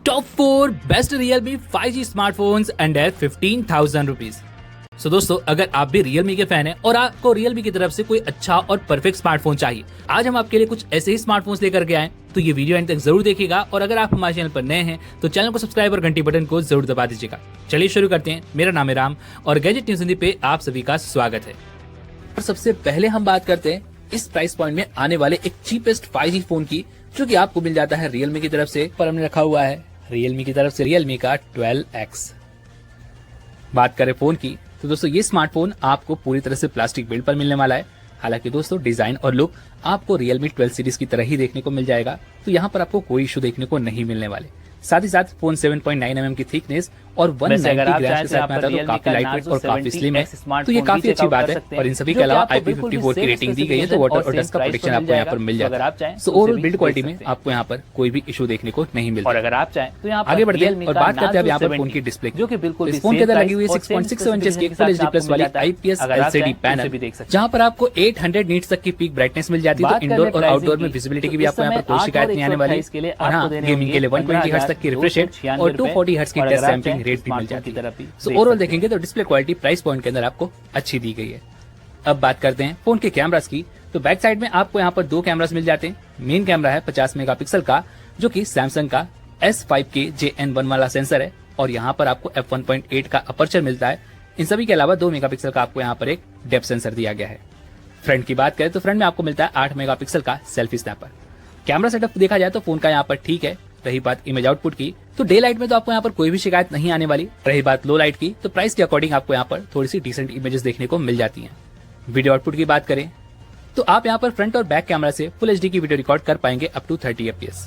Top 4 best Realme 5G smartphones under 15,000 rupees. So दोस्तों, अगर आप भी Realme के फैन हैं और आपको Realme की तरफ से कोई अच्छा और परफेक्ट स्मार्टफोन चाहिए, आज हम आपके लिए कुछ ऐसे ही स्मार्टफोन्स लेकर के आए, तो ये वीडियो एंड तक जरूर देखिएगा। और अगर आप हमारे चैनल पर नए हैं तो चैनल को सब्सक्राइब और घंटी बटन को जरूर दबा दीजिएगा। चलिए शुरू करते हैं। मेरा नाम है राम और गैजेट न्यूज हिंदी पे आप सभी का स्वागत है। और सबसे पहले हम बात करते हैं इस प्राइस पॉइंट में आने वाले एक चीपेस्ट 5G फोन की, जो कि आपको मिल जाता है Realme की तरफ से। पर हमने रखा हुआ है Realme की तरफ से Realme का 12X। बात करें फोन की तो दोस्तों ये स्मार्टफोन आपको पूरी तरह से प्लास्टिक बिल्ड पर मिलने वाला है। हालांकि दोस्तों डिजाइन और लुक आपको Realme 12 सीरीज की तरह ही देखने को मिल जाएगा, तो यहाँ पर आपको कोई इशू देखने को नहीं मिलने वाले। साथ ही साथ फोन 7.9 mm की थिकनेस और 190 ग्राम के साथ में आता है, तो काफी लाइटवेट और काफी स्लिम है, तो ये काफी अच्छी बात है। और इन सभी के अलावा IP54 की रेटिंग दी गई है, तो वाटर और डस्ट का प्रोटेक्शन आपको यहाँ पर मिल जाता है। सो ओवरऑल बिल्ड क्वालिटी में आपको यहाँ पर कोई भी इशू देखने को नहीं मिलता। और अगर आप चाहें तो यहाँ आगे बढ़ते हैं और बात करते हैं यहाँ पर फोन की डिस्प्ले, जो कि बिल्कुल इस फोन के अंदर लगी हुई 6.67 इंच की फुल HD प्लस वाली IPS LCD पैनल, जहाँ पर आपको 800 नीट्स तक की पीक ब्राइटनेस मिल जाती है। तो इंडोर और आउटडोर में विजिबिलिटी की भी आपको यहाँ पर कोई शिकायत नहीं आने वाली। और हाँ, गेमिंग के लिए 120 हर्ट्ज तक की रिफ्रेश रेट और 240 हर्ट्ज की टच सैंपलिंग रेट भी मिल जाती है। सो ओवरऑल देखेंगे तो डिस्प्ले क्वालिटी प्राइस पॉइंट के अंदर आपको अच्छी दी गई है। अब बात करते हैं फोन के कैमरास की, तो बैक साइड में आपको यहाँ पर दो कैमरास मिल जाते हैं। मेन कैमरा है 50 मेगापिक्सल का, जो कि सैमसंग का S5K JN1 वाला सेंसर है, और यहाँ पर आपको f1.8 का अपर्चर मिलता है। इन सभी के अलावा 2 मेगापिक्सल का आपको यहाँ पर एक डेप्थ सेंसर दिया गया है। फ्रंट की बात करें तो फ्रंट में आपको मिलता है 8 मेगापिक्सल का सेल्फी स्नैपर। कैमरा सेटअप देखा जाए तो फोन का यहाँ पर ठीक है। रही बात इमेज आउटपुट की, तो डे लाइट में तो आपको यहाँ पर कोई भी शिकायत नहीं आने वाली। रही बात लो लाइट की, तो प्राइस के अकॉर्डिंग आपको यहाँ पर थोड़ी सी डिसेंट इमेजेस देखने को मिल जाती हैं। वीडियो आउटपुट की बात करें तो आप यहाँ पर फ्रंट और बैक कैमरा से फुल HD की वीडियो रिकॉर्ड कर पाएंगे अप टू 30 FPS।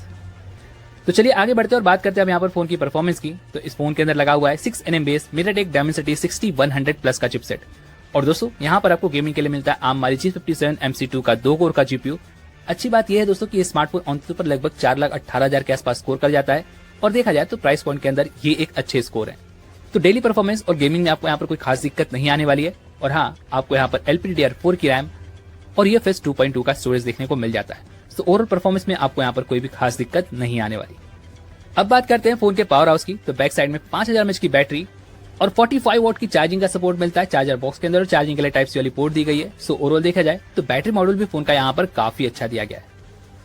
तो चलिए आगे बढ़ते हैं और बात करते हैं यहाँ पर फोन की परफॉर्मेंस की। तो इस फोन के अंदर लगा हुआ है 6nm base MediaTek Dimensity 6100 plus का चिपसेट। और दोस्तों यहाँ पर आपको गेमिंग के लिए मिलता है ARM Mali G57 MC2 का 2 कोर का GPU। अच्छी बात यह है दोस्तों कि ये स्मार्टफोन ऑन पर लगभग 4,18,000 के आसपास स्कोर कर जाता है, और देखा जाए तो प्राइस पॉइंट के अंदर ये एक अच्छे स्कोर है। तो डेली परफॉर्मेंस और गेमिंग में आपको यहाँ पर कोई खास दिक्कत नहीं आने वाली है। और हाँ, आपको यहाँ पर LPDDR4 की रैम और UFS 2.2 का स्टोरेज देखने को मिल जाता है। तो ओवरऑल परफॉर्मेंस में आपको यहाँ पर कोई भी खास दिक्कत नहीं आने वाली। अब बात करते हैं फोन के पावर हाउस की, तो बैक साइड में 5000 mAh की बैटरी और 45 वॉट की चार्जिंग का सपोर्ट मिलता है चार्जर बॉक्स के अंदर, और चार्जिंग के लिए टाइप सी वाली पोर्ट दी गई है। सो ओवरऑल देखा जाए तो बैटरी मॉड्यूल भी फोन का यहाँ पर काफी अच्छा दिया गया है।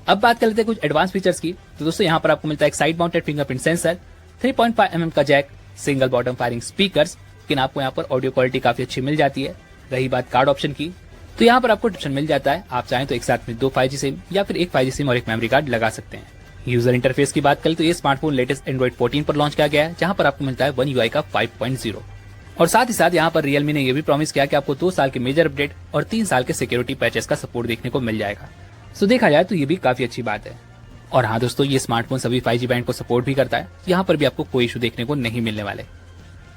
अब बात कर लेते हैं कुछ एडवांस फीचर्स की, तो दोस्तों यहाँ पर आपको मिलता है एक side mounted fingerprint sensor, 3.5 mm का jack, single bottom firing speakers, लेकिन आपको यहाँ पर ऑडियो क्वालिटी काफी अच्छी मिल जाती है। रही बात कार्ड ऑप्शन की, तो यहाँ पर आपको ऑप्शन मिल जाता है, आप चाहें तो एक साथ में 2 5G सिम या फिर एक 5G सिम और एक मेमोरी कार्ड लगा सकते हैं। यूजर इंटरफेस की बात करें तो ये स्मार्टफोन लेटेस्ट Android 14 पर लॉन्च किया गया है, जहाँ पर आपको मिलता है One UI का 5.0। और साथ ही साथ यहाँ पर Realme ने यह भी प्रॉमिस किया कि आपको 2 साल के मेजर अपडेट और 3 साल के सिक्योरिटी पैचेस का सपोर्ट देखने को मिल जाएगा। सो देखा जाए तो ये भी काफी अच्छी बात है। और हाँ दोस्तों, ये स्मार्टफोन सभी 5G बैंड को सपोर्ट भी करता है, यहाँ पर भी आपको कोई इशू देखने को नहीं मिलने वाले।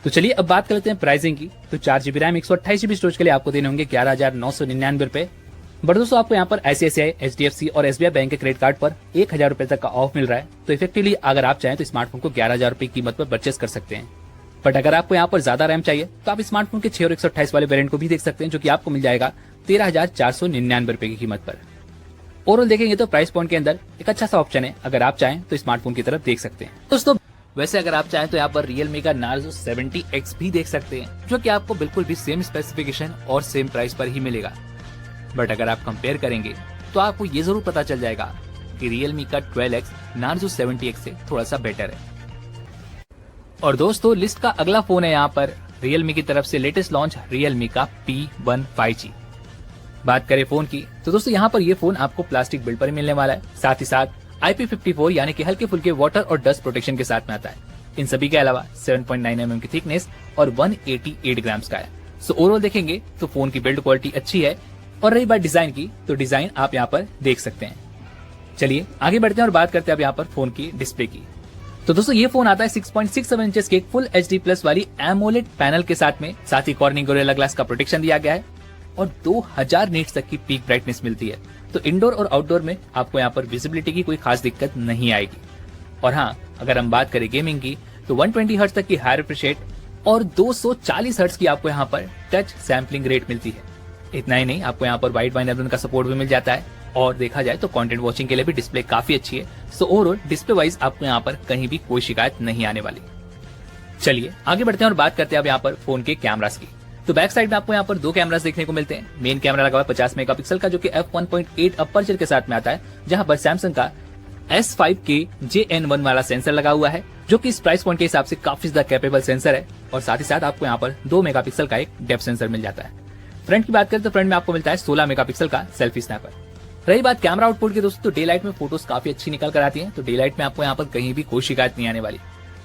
तो चलिए अब बात कर लेते हैं प्राइसिंग की, तो 4GB रैम 128GB स्टोरेज के लिए आपको देने होंगे 11,999 रुपए। बट दोस्तों आपको यहाँ पर ICICI, HDFC और SBI बैंक के क्रेडिट कार्ड पर 1,000 रुपए तक का ऑफ मिल रहा है। तो इफेक्टिवली अगर आप चाहें तो स्मार्टफोन को 11,000 रुपए की कीमत पर परचेस कर सकते हैं। बट अगर आपको यहाँ पर ज्यादा रैम चाहिए तो आप स्मार्टफोन के 6 और 128 वाले वेरिएंट को भी देख सकते हैं, जो कि आपको मिल जाएगा 13,499 रुपए की कीमत पर। ओवरऑल देखेंगे तो प्राइस पॉइंट के अंदर एक अच्छा सा ऑप्शन है, अगर आप चाहें तो स्मार्टफोन की तरफ देख सकते हैं। दोस्तों वैसे अगर आप चाहें तो यहाँ पर Realme का Narzo 70X भी देख सकते हैं, जो कि आपको बिल्कुल भी सेम स्पेसिफिकेशन और सेम प्राइस पर ही मिलेगा। बट अगर आप कंपेयर करेंगे तो आपको ये जरूर पता चल जाएगा कि Realme का 12X Narzo 70X से थोड़ा सा बेटर है। और दोस्तों लिस्ट का अगला फोन है यहाँ पर Realme की तरफ से लेटेस्ट लॉन्च Realme का P1 5G। बात करें फोन की तो दोस्तों यहाँ पर ये फोन आपको प्लास्टिक बिल्ड पर मिलने वाला है, साथ ही साथ IP54 यानी कि हल्के फुल्के वाटर और डस्ट प्रोटेक्शन के साथ में आता है। इन सभी के अलावा 7.9 mm की थिकनेस और 188 ग्राम्स का है। सो ओवरऑल देखेंगे तो फोन की बिल्ड क्वालिटी अच्छी है। और रही बात डिजाइन की, तो डिजाइन आप यहाँ पर देख सकते हैं। चलिए आगे बढ़ते हैं और बात करते हैं अब यहाँ पर फोन की डिस्प्ले की। तो दोस्तों ये फोन आता है 6.67 इंचेस के फुल HD प्लस वाली AMOLED पैनल के साथ में, साथ ही कॉर्निंग गोरिल्ला ग्लास का प्रोटेक्शन दिया गया है और 2000 नीट्स तक की पीक ब्राइटनेस मिलती है। तो इंडोर और आउटडोर में आपको यहाँ पर विजिबिलिटी की कोई खास दिक्कत नहीं आएगी। और हाँ, अगर हम बात करें गेमिंग की तो 120 हर्ट्ज तक की हाई रिफ्रेश रेट और 240 हर्ट्ज की आपको यहाँ पर टच सैम्पलिंग रेट मिलती है। इतना ही नहीं, आपको यहाँ पर वाइड बाइनरी का सपोर्ट भी मिल जाता है। और देखा जाए तो कंटेंट वॉचिंग के लिए भी डिस्प्ले काफी अच्छी है। सो ओवरऑल डिस्प्ले वाइज आपको यहाँ पर कहीं भी कोई शिकायत नहीं आने वाली। चलिए आगे बढ़ते हैं और बात करते हैं अब यहाँ पर फोन के कैमरास की। तो बैक साइड में आपको यहाँ पर दो कैमरास देखने को मिलते हैं। मेन कैमरा लगा हुआ है 50 मेगापिक्सल का, जो कि f1.8 अपर्चर के साथ में आता है, जहां पर सैमसंग का S5K JN1 वाला सेंसर लगा हुआ है, जो कि इस प्राइस पॉइंट के हिसाब से काफी ज्यादा कैपेबल सेंसर है। और साथ ही साथ आपको यहाँ पर 2 मेगापिक्सल का एक डेप्थ सेंसर मिल जाता है। फ्रंट की बात करें तो फ्रंट में आपको मिलता है 16 मेगापिक्सल का सेल्फी स्नैपर। रही बात कैमरा आउटपुट की दोस्तों, तो डे लाइट में फोटोज काफी अच्छी निकल कर आती है। तो डे लाइट में आपको यहाँ पर कहीं भी कोई शिकायत नहीं आने वाली।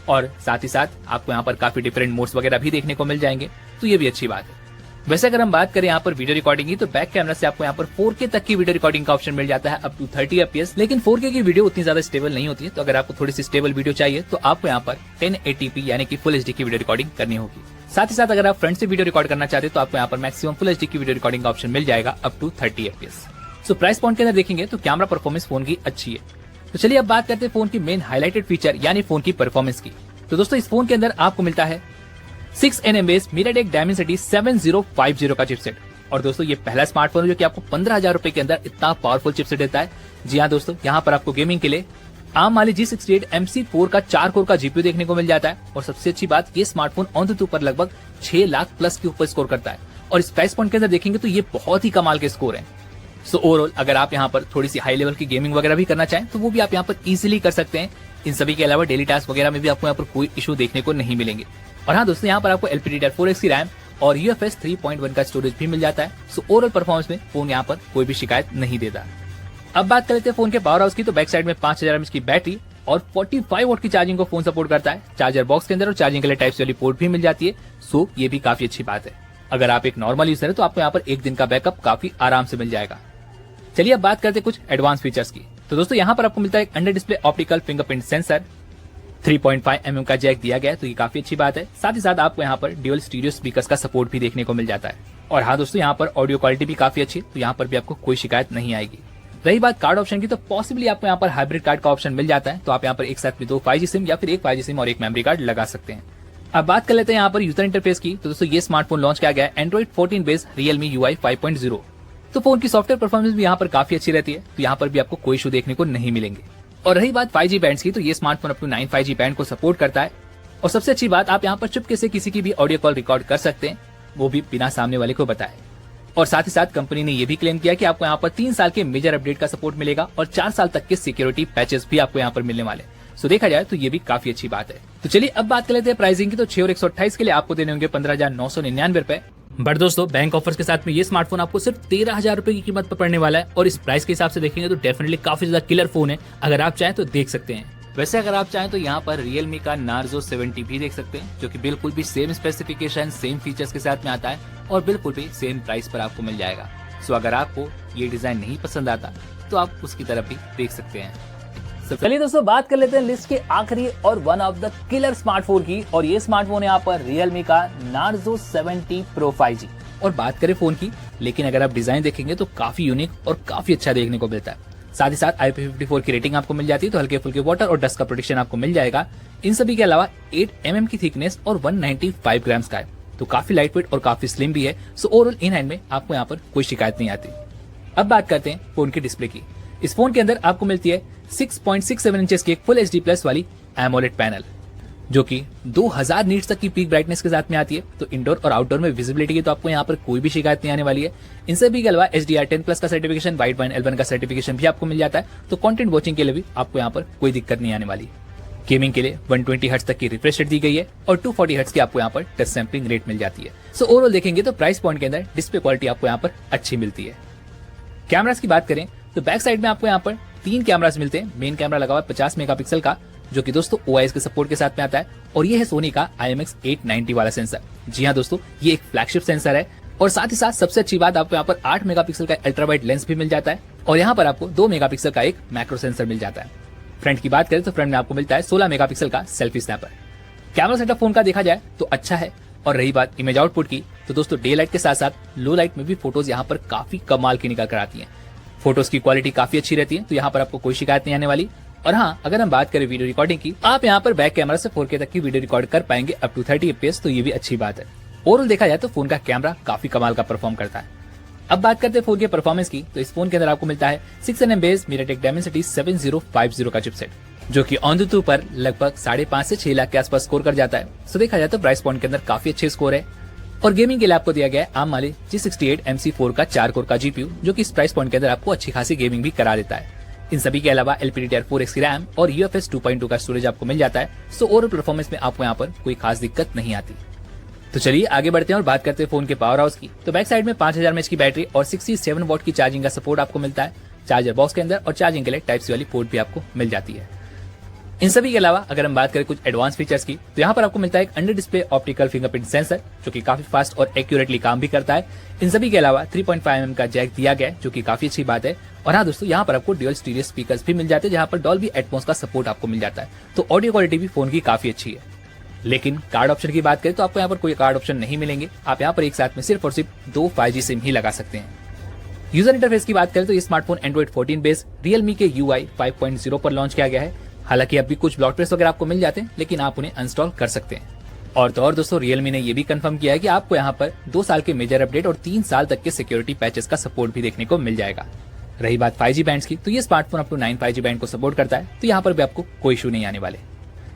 और साथ ही साथ आपको यहाँ पर काफी डिफरेंट मोड्स वगैरह भी देखने को मिल जाएंगे, तो ये भी अच्छी बात है। वैसे अगर हम बात करें यहाँ पर वीडियो रिकॉर्डिंग की, तो बैक कैमरा से आपको यहाँ पर 4K तक की वीडियो रिकॉर्डिंग का ऑप्शन मिल जाता है, अप टू 30 FPS। लेकिन 4K की वीडियो उतनी ज्यादा स्टेबल नहीं होती है, तो अगर आपको थोड़ी सी स्टेबल वीडियो चाहिए तो आपको यहाँ पर 1080p यानी कि फुल HD की वीडियो रिकॉर्डिंग करनी होगी। साथ ही साथ अगर आप फ्रंट से वीडियो रिकॉर्ड करना चाहते हैं तो आपको यहाँ पर मैक्सिमम फुल HD की वीडियो रिकॉर्डिंग का ऑप्शन मिल जाएगा, up to 30 FPS। So price point के अंदर देखेंगे तो कैमरा परफॉर्मेंस फोन की अच्छी है। तो चलिए अब बात करते हैं फोन की मेन हाईलाइटेड फीचर यानी फोन की परफॉर्मेंस की। तो दोस्तों इस फोन के अंदर आपको मिलता है 6 nm बेस MediaTek Dimensity 7050 का चिपसेट। और दोस्तों ये पहला स्मार्टफोन है जो कि आपको 15,000 रुपए के अंदर इतना पावरफुल चिपसेट देता है। जी हाँ दोस्तों, यहाँ पर आपको गेमिंग के लिए ARM वाली G68 MC4 का 4 कोर का जीपीयू देखने को मिल जाता है। और सबसे अच्छी बात, ये स्मार्टफोन ऑन पर लगभग 6 लाख प्लस के ऊपर स्कोर करता है। और इस प्राइस पॉइंट के अंदर देखेंगे तो ये बहुत ही कमाल के स्कोर है। सो ओवरऑल अगर आप यहाँ पर थोड़ी सी हाई लेवल की गेमिंग वगैरह भी करना चाहें तो वो भी आप यहाँ पर इजीली कर सकते हैं। इन सभी के अलावा डेली टास्क वगैरह में भी आपको यहाँ पर कोई इशू देखने को नहीं मिलेंगे। और हाँ दोस्तों, यहाँ पर आपको LPDDR4X की रैम और UFS 3.1 का स्टोरेज भी मिल जाता है। सो ओवरऑल परफॉर्मेंस में फोन यहाँ पर कोई भी शिकायत नहीं देता। अब बात कर लेते हैं फोन के पावर हाउस की। तो बैक साइड में 5000 mAh की बैटरी और 45 वोल्ट की चार्जिंग को फोन सपोर्ट करता है। चार्जर बॉक्स के अंदर और चार्जिंग के लिए टाइप सी वाली पोर्ट भी मिल जाती है। सो ये भी काफी अच्छी बात है। अगर आप एक नॉर्मल यूजर है तो आपको यहाँ पर एक दिन का बैकअप काफी आराम से मिल जाएगा। चलिए अब बात करते हैं कुछ एडवांस फीचर्स की। तो दोस्तों यहाँ पर आपको मिलता है एक under display optical fingerprint sensor, 3.5 mm का जैक दिया गया है, तो ये काफी अच्छी बात है। साथ ही साथ आपको यहाँ पर ड्यूअल स्टीरियो स्पीकर्स का सपोर्ट भी देखने को मिल जाता है। और हाँ दोस्तों, यहाँ पर ऑडियो क्वालिटी भी काफी अच्छी है, तो यहाँ पर भी आपको कोई शिकायत नहीं आएगी। रही बात कार्ड ऑप्शन की, तो पॉसिबली आपको यहाँ पर हाइब्रिड कार्ड का ऑप्शन मिल जाता है। तो आप यहाँ पर एक साथ में 2 5G सिम या फिर एक 5G सिम और एक मेमोरी कार्ड लगा सकते हैं। अब बात कर लेते हैं यहाँ पर यूजर इंटरफेस की। तो दोस्तों ये स्मार्टफोन लॉन्च किया गया है Android 14 बेस्ड Realme UI 5.0। तो फोन की सॉफ्टवेयर परफॉर्मेंस भी यहाँ पर काफी अच्छी रहती है, तो यहाँ पर भी आपको कोई इशू देखने को नहीं मिलेंगे। और रही बात 5G बैंड्स की, तो ये smartphone up to 9 5G band को सपोर्ट करता है। और सबसे अच्छी बात, आप यहाँ पर चुपके से किसी की भी ऑडियो कॉल रिकॉर्ड कर सकते हैं, वो भी बिना सामने वाले को बताए। और साथ ही साथ कंपनी ने ये भी क्लेम किया कि आपको यहाँ पर 3 साल के मेजर अपडेट का सपोर्ट मिलेगा और 4 साल तक के सिक्योरिटी पैचेस भी आपको यहाँ पर मिलने वाले। सो देखा जाए तो ये भी काफी अच्छी बात है। तो चलिए अब बात कर लेते हैं प्राइसिंग की। तो 6 और 128 के लिए आपको देने होंगे 15,999 रुपए। बट दोस्तों बैंक ऑफर्स के साथ में ये स्मार्टफोन आपको सिर्फ 13,000 रुपए की कीमत पर पड़ने वाला है। और इस प्राइस के हिसाब से देखेंगे तो डेफिनेटली काफी ज्यादा किलर फोन है। अगर आप चाहें तो देख सकते हैं। वैसे अगर आप चाहें तो यहाँ पर Realme का Narzo 70 भी देख सकते हैं, जो कि बिल्कुल भी सेम स्पेसिफिकेशन सेम फीचर्स के साथ में आता है और बिल्कुल भी सेम प्राइस पर आपको मिल जाएगा। सो अगर आपको ये डिजाइन नहीं पसंद आता तो आप उसकी तरफ भी देख सकते हैं। चलिए दोस्तों बात कर लेते हैं लिस्ट के आखिरी और one of the killer smartphone की। और ये स्मार्टफोन है यहाँ पर Realme का Narzo 70 Pro 5G। और बात करें फोन की, लेकिन अगर आप डिजाइन देखेंगे तो काफी यूनिक और काफी अच्छा देखने को मिलता है। साथ ही साथ IP54 की रेटिंग आपको मिल जाती है, तो हल्के फुल्के वाटर और डस्ट का प्रोटेक्शन आपको मिल जाएगा। इन सभी के अलावा 8 mm की थिकनेस और 195 ग्राम्स का है, तो काफी लाइट वेट और काफी स्लिम भी है। सो ओवरऑल इन हैंड में आपको यहाँ पर कोई शिकायत नहीं आती। अब बात करते हैं फोन की डिस्प्ले की। इस फोन के अंदर आपको मिलती है 6.67 इंचेस की एक फुल HD प्लस वाली AMOLED पैनल, जो कि 2000 नीट्स तक की पीक ब्राइटनेस के साथ में आती है। तो इंडोर और आउटडोर में विजिबिलिटी की तो आपको यहाँ पर कोई भी शिकायत नहीं आने वाली है। इन सभी के अलावा HDR10+ का सर्टिफिकेशन, वाइड बैंड L1 का सर्टिफिकेशन भी आपको मिल जाता है। तो कंटेंट वॉचिंग के लिए भी आपको यहाँ पर कोई दिक्कत नहीं आने वाली। गेमिंग के लिए 120 हर्ट्ज तक की रिफ्रेश रेट दी गई है और 240 हर्ट्ज की आपको यहाँ पर टच सैंपलिंग रेट मिल जाती है। सो ओवरऑल देखेंगे तो प्राइस पॉइंट के अंदर डिस्प्ले क्वालिटी आपको यहाँ पर अच्छी मिलती है। कैमरास की बात करें तो बैक साइड में आपको यहाँ पर 3 कैमरास मिलते हैं। मेन कैमरा लगा हुआ है 50 मेगापिक्सल का, जो कि दोस्तों OIS के सपोर्ट के साथ में आता है। और ये है सोनी का IMX890 वाला सेंसर। जी हाँ दोस्तों, ये एक फ्लैगशिप सेंसर है। और साथ ही साथ सबसे अच्छी बात, आपको यहाँ पर 8 मेगापिक्सल का अल्ट्रा वाइड लेंस भी मिल जाता है और यहाँ पर आपको 2 मेगापिक्सल का एक मैक्रो सेंसर मिल जाता है। फ्रंट की बात करें तो फ्रंट में आपको मिलता है 16 मेगापिक्सल का selfie snapper. Camera setup phone का देखा जाए तो अच्छा है। और रही बात इमेज आउटपुट की, तो दोस्तों डे लाइट के साथ साथ लो लाइट में भी फोटोज यहाँ पर काफी कमाल की निकल कर आती हैं। फोटोज की क्वालिटी काफी अच्छी रहती है, तो यहाँ पर आपको कोई शिकायत नहीं आने वाली। और हाँ, अगर हम बात करें वीडियो रिकॉर्डिंग की, आप यहाँ पर बैक कैमरा से 4K तक की वीडियो रिकॉर्ड कर पाएंगे अप टू 30 FPS, तो ये भी अच्छी बात है। ओवरऑल देखा जाए तो फोन का कैमरा काफी कमाल का परफॉर्म करता है। अब बात करते हैं फोन के परफॉर्मेंस की, तो इस फोन के अंदर आपको मिलता है 6nm बेस MediaTek Dimensity 7050 का चिपसेट, जो कि AnTuTu पर लगभग 5.5 से 6 लाख के आसपास स्कोर कर जाता है। सो देखा जाए तो प्राइस पॉइंट के अंदर काफी अच्छे स्कोर है। और गेमिंग के लिए आपको दिया गया है ARM Mali G68 MC4 का 4 कोर का GPU, जो कि इस प्राइस पॉइंट के अंदर आपको अच्छी खासी गेमिंग भी करा देता है। इन सभी के अलावा LPDDR4X की रैम और UFS 2.2 का स्टोरेज आपको मिल जाता है। सो ओवरऑल परफॉर्मेंस में आपको यहाँ पर कोई खास दिक्कत नहीं आती। तो चलिए आगे बढ़ते हैं और बात करते हैं फोन के पावर हाउस की। तो बैक साइड में 5000 mAh की बैटरी और 67 वॉट की चार्जिंग का सपोर्ट आपको मिलता है। चार्जर बॉक्स के अंदर और चार्जिंग के लिए टाइप सी वाली पोर्ट भी आपको मिल जाती है। इन सभी के अलावा अगर हम बात करें कुछ एडवांस फीचर्स की, तो यहाँ पर आपको मिलता है एक under display optical fingerprint sensor, जो कि काफी फास्ट और एक्यूरेटली काम भी करता है। इन सभी के अलावा 3.5mm का जैक दिया गया है, जो कि काफी अच्छी बात है। और हाँ दोस्तों, यहाँ पर आपको ड्यूअल स्टीरियो स्पीकर्स भी मिल जाते हैं, जहाँ पर डॉल्बी एटमॉस का सपोर्ट आपको मिल जाता है। तो ऑडियो क्वालिटी भी फोन की काफी अच्छी है। लेकिन कार्ड ऑप्शन की बात करें तो आपको यहाँ पर कोई कार्ड ऑप्शन नहीं मिलेंगे। आप यहाँ पर एक साथ में सिर्फ और सिर्फ 2 5G सिम ही लगा सकते हैं। यूजर इंटरफेस की बात करें तो ये स्मार्टफोन Android 14 बेस Realme के UI 5.0 पर लॉन्च किया गया है। हालांकि अभी कुछ ब्लॉटवेयर्स वगैरह आपको मिल जाते हैं, लेकिन आप उन्हें इंस्टॉल कर सकते हैं। और तो और दोस्तों, Realme ने ये भी कंफर्म किया है कि आपको यहाँ पर 2 साल के मेजर अपडेट और 3 साल तक के सिक्योरिटी पैचेस का सपोर्ट भी देखने को मिल जाएगा। रही बात 5G बैंड्स की, तो ये smartphone up to 9 5G band को सपोर्ट करता है। तो यहाँ पर भी आपको कोई इशू नहीं आने वाले।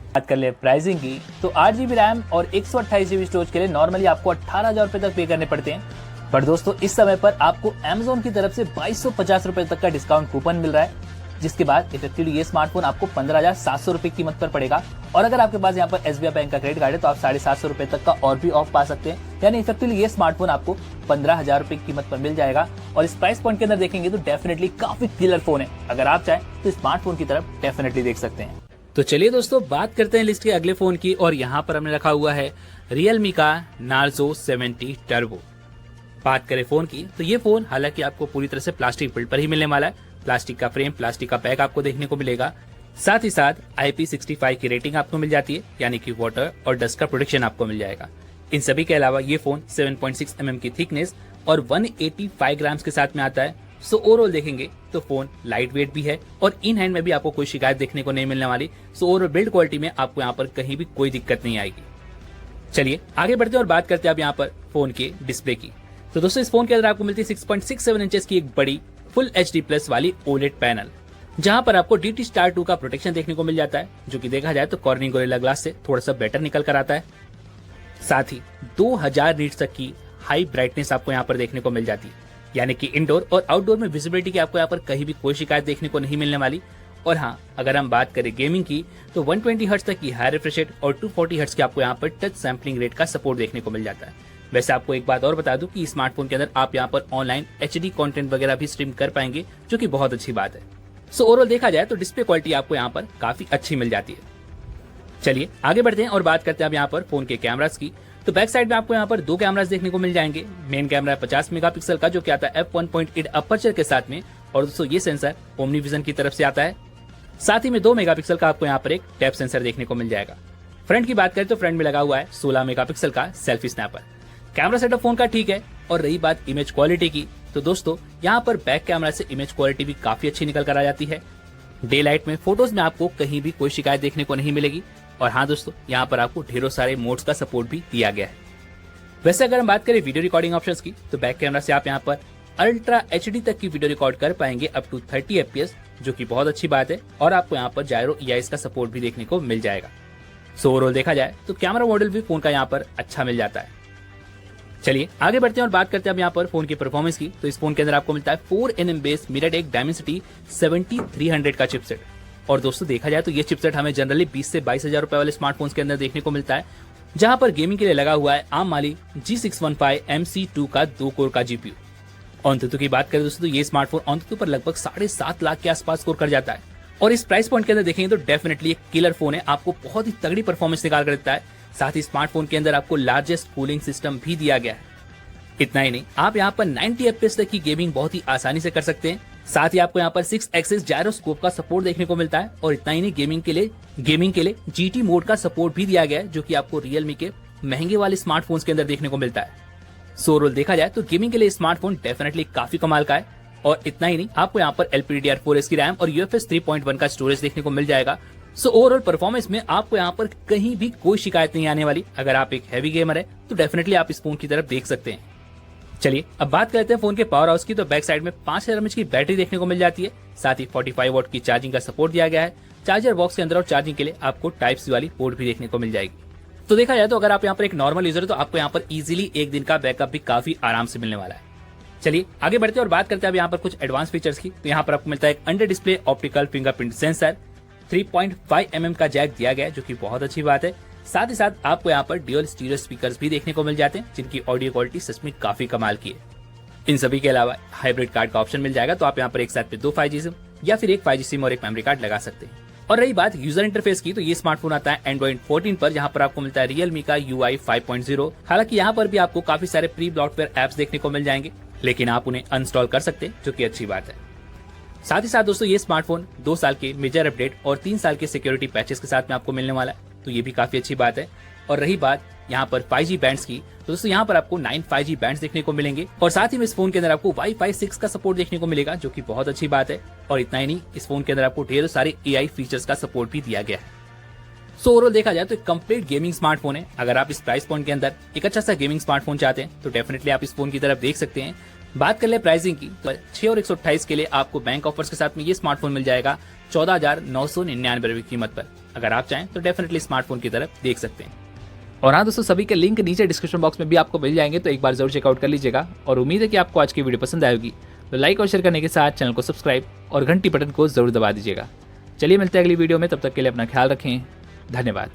बात कर ले प्राइसिंग की, तो 8GB रैम और 128GB स्टोरेज के लिए नॉर्मली आपको 18,000 रुपए तक पे करने पड़ते हैं। पर दोस्तों, इस समय पर आपको Amazon की तरफ से 2250 रुपए तक का डिस्काउंट कूपन मिल रहा है, जिसके बाद इफेक्टिवली ये स्मार्टफोन आपको 15,700 रुपए की कीमत पर पड़ेगा। और अगर आपके पास यहाँ पर SBI बैंक का क्रेडिट कार्ड है तो आप 750 रुपए तक का और भी ऑफ पा सकते हैं। यानी इफेक्टिवली ये स्मार्टफोन आपको 15,000 रुपए की कीमत पर मिल जाएगा। और इस प्राइस पॉइंट के अंदर देखेंगे तो डेफिनेटली काफी किलर फोन है। अगर आप चाहें तो स्मार्टफोन की तरफ डेफिनेटली देख सकते हैं। तो चलिए दोस्तों, बात करते हैं लिस्ट के अगले फोन की। और यहाँ पर हमने रखा हुआ है Realme का Narzo 70 Turbo। बात करें फोन की, तो ये फोन हालांकि आपको पूरी तरह से प्लास्टिक बिल्ड पर ही मिलने वाला है। प्लास्टिक का फ्रेम, प्लास्टिक का बैक आपको देखने को मिलेगा। साथ ही साथ IP65 की रेटिंग आपको मिल जाती है, यानी कि वाटर और डस्ट का प्रोटेक्शन आपको मिल जाएगा। इन सभी के अलावा ये फोन 7.6mm की थिकनेस और 185 ग्राम्स के साथ में आता है। सो ओवरऑल देखेंगे तो फोन लाइट वेट भी है और इन हैंड में भी आपको कोई शिकायत देखने को नहीं मिलने वाली। सो ओवरऑल बिल्ड क्वालिटी में आपको यहाँ पर कहीं भी कोई दिक्कत नहीं आएगी। चलिए आगे बढ़ते हैं और बात करते हैं अब यहाँ पर फोन के डिस्प्ले की। तो दोस्तों, इस फोन के अंदर आपको मिलती है 6.67 इंचेस की एक बड़ी फुल HD+ वाली OLED पैनल, जहां पर आपको DT Star 2 का प्रोटेक्शन देखने को मिल जाता है, जो कि देखा जाए तो कॉर्निंग गोरिल्ला ग्लास से थोड़ा सा बेटर निकल कर आता है। साथ ही 2000 नीट्स तक की हाई ब्राइटनेस आपको यहाँ पर देखने को मिल जाती है, यानी कि इंडोर और आउटडोर में विजिबिलिटी की आपको यहाँ पर कहीं भी कोई शिकायत देखने को नहीं मिलने वाली। और हाँ, अगर हम बात करें गेमिंग की, तो 120 हर्ट्ज तक की हाई रिफ्रेश रेट और 240 हर्ट्ज की आपको यहाँ पर टच सैम्पलिंग रेट का सपोर्ट देखने को मिल जाता है। वैसे आपको एक बात और बता दूं कि स्मार्टफोन के अंदर आप यहाँ पर ऑनलाइन HD कंटेंट वगैरह भी स्ट्रीम कर पाएंगे, जो कि बहुत अच्छी बात है। सो ओवरऑल देखा जाए तो डिस्प्ले क्वालिटी आपको यहाँ पर काफी अच्छी मिल जाती है। चलिए आगे बढ़ते हैं और बात करते हैं अब यहाँ पर फोन के कैमरास की। तो बैक साइड में आपको यहाँ पर 2 कैमरास देखने को मिल जाएंगे। मेन कैमरा 50 मेगापिक्सल का, जो कि आता है f1.8 अपर्चर के साथ में। और दोस्तों, ये सेंसर ओमनीविजन की तरफ से आता है। साथ ही में 2 मेगापिक्सल का आपको यहाँ पर एक टैप सेंसर देखने को मिल जाएगा। फ्रंट की बात करें तो फ्रंट में लगा हुआ है 16 मेगापिक्सल का selfie snapper. Camera setup phone का ठीक है। और रही बात इमेज क्वालिटी की, तो दोस्तों यहाँ पर बैक कैमरा से इमेज क्वालिटी भी काफी अच्छी निकल कर आ जाती है। डे लाइट में फोटोज में आपको कहीं भी कोई शिकायत देखने को नहीं मिलेगी। और हाँ दोस्तों, यहाँ पर आपको ढेरों सारे मोड्स का सपोर्ट भी दिया गया है। वैसे अगर हम बात करें वीडियो रिकॉर्डिंग ऑप्शंस की, तो बैक कैमरा से आप यहाँ पर अल्ट्रा HD तक की वीडियो रिकॉर्ड कर पाएंगे अप टू 30 FPS, जो कि बहुत अच्छी बात है। और आपको यहाँ पर जायरो EIS का सपोर्ट भी देखने को मिल जाएगा। सो ओवरऑल देखा जाए तो कैमरा मॉडल भी फोन का यहाँ पर अच्छा मिल जाता है। चलिए आगे बढ़ते हैं और बात करते हैं अब यहाँ पर फोन की परफॉर्मेंस की। तो इस फोन के अंदर आपको मिलता है 4nm बेस MediaTek Dimensity 7300 का चिपसेट। और दोस्तों, देखा जाए तो ये चिपसेट हमें जनरली 20 से 22,000 रुपए वाले स्मार्टफोन्स के अंदर देखने को मिलता है, जहां पर गेमिंग के लिए लगा हुआ है ARM Mali G615 MC2 का 2 कोर का GPU। AnTuTu की बात करें दोस्तों, तो ये स्मार्टफोन AnTuTu पर लगभग 7.5 लाख के आसपास स्कोर कर जाता है। और इस प्राइस पॉइंट के अंदर देखेंगे तो डेफिनेटली एक किलर फोन है, आपको बहुत ही तगड़ी परफॉर्मेंस निकाल कर देता है। साथ ही स्मार्टफोन के अंदर आपको लार्जेस्ट कूलिंग सिस्टम भी दिया गया है। इतना ही नहीं, आप यहाँ पर 90 FPS तक की गेमिंग बहुत ही आसानी से कर सकते हैं। साथ ही आपको यहाँ पर 6 एक्सिस जायरोस्कोप का सपोर्ट देखने को मिलता है। और इतना ही नहीं, गेमिंग के लिए GT मोड का सपोर्ट भी दिया गया है, जो कि आपको Realme के महंगे वाले स्मार्टफोन्स के अंदर देखने को मिलता है। सो ओवरऑल देखा जाए तो गेमिंग के लिए स्मार्टफोन डेफिनेटली काफी कमाल का है। और इतना ही नहीं, आपको यहाँ पर LPDDR4X की रैम और UFS 3.1 का स्टोरेज देखने को मिल जाएगा। सो ओवरऑल परफॉर्मेंस में आपको यहाँ पर कहीं भी कोई शिकायत नहीं आने वाली। अगर आप एक हैवी गेमर है तो डेफिनेटली आप इस फोन की तरफ देख सकते हैं। चलिए अब बात करते हैं फोन के पावर हाउस की। तो बैक साइड में 5000 mAh की बैटरी देखने को मिल जाती है, साथ ही 45 वॉट की चार्जिंग का सपोर्ट दिया गया है। चार्जर बॉक्स के अंदर और चार्जिंग के लिए आपको टाइप सी वाली पोर्ट भी देखने को मिल जाएगी। तो देखा जाए तो अगर आप यहाँ पर एक नॉर्मल यूजर है तो आपको यहाँ पर इजीली एक दिन का बैकअप भी काफी आराम से मिलने वाला है। चलिए आगे बढ़ते हैं और बात करते हैं अब यहाँ पर कुछ एडवांस फीचर्स की। तो यहाँ पर आपको मिलता है एक under display optical fingerprint sensor, 3.5 mm का जैक दिया गया है जो कि बहुत अच्छी बात है। साथ ही साथ आपको यहाँ पर ड्यूअल स्टीरियो स्पीकर्स भी देखने को मिल जाते हैं जिनकी ऑडियो क्वालिटी सच में काफी कमाल की है। इन सभी के अलावा हाइब्रिड कार्ड का ऑप्शन मिल जाएगा, तो आप यहाँ पर एक साथ पे 2 5G सिम या फिर एक 5G सिम और एक मेमोरी कार्ड लगा सकते हैं। और रही बात यूजर इंटरफेस की, तो ये स्मार्टफोन आता है Android 14 पर, जहाँ पर आपको मिलता है Realme का UI 5.0। हालांकि यहाँ पर भी आपको काफी सारे प्री ब्लॉटवेयर एप्स देखने को मिल जाएंगे, लेकिन आप उन्हें अनस्टॉल कर सकते हैं, जो कि अच्छी बात है। साथ ही साथ दोस्तों ये स्मार्टफोन 2 साल के मेजर अपडेट और 3 साल के सिक्योरिटी पैचेस के साथ में आपको मिलने वाला है, तो ये भी काफी अच्छी बात है। और रही बात यहाँ पर 5G बैंड्स की, तो दोस्तों यहाँ पर आपको 9 5G बैंड्स देखने को मिलेंगे और साथ ही में इस फोन के अंदर आपको Wi-Fi 6 का सपोर्ट देखने को मिलेगा, जो कि बहुत अच्छी बात है। और इतना ही नहीं, इस फोन के अंदर आपको ढेरों सारे AI फीचर्स का सपोर्ट भी दिया गया है। सो ओवरऑल देखा जाए तो एक कंप्लीट गेमिंग स्मार्टफोन है। अगर आप इस प्राइस पॉइंट के अंदर एक अच्छा सा गेमिंग स्मार्टफोन चाहते हैं तो डेफिनेटली आप इस फोन की तरफ देख सकते हैं। बात कर ले प्राइसिंग की, तो 6 और 128 के लिए आपको बैंक ऑफर्स के साथ में ये स्मार्टफोन मिल जाएगा 14,999 रुपए की कीमत पर। अगर आप चाहें तो डेफिनेटली स्मार्टफोन की तरफ देख सकते हैं। और हाँ दोस्तों, सभी के लिंक नीचे डिस्क्रिप्शन बॉक्स में भी आपको मिल जाएंगे, तो एक बार जरूर चेकआउट कर लीजिएगा। और उम्मीद है कि आपको आज की वीडियो पसंद आएगी, तो लाइक और शेयर करने के साथ चैनल को सब्सक्राइब और घंटी बटन को जरूर दबा दीजिएगा। चलिए मिलते हैं अगली वीडियो में, तब तक के लिए अपना ख्याल रखें। धन्यवाद।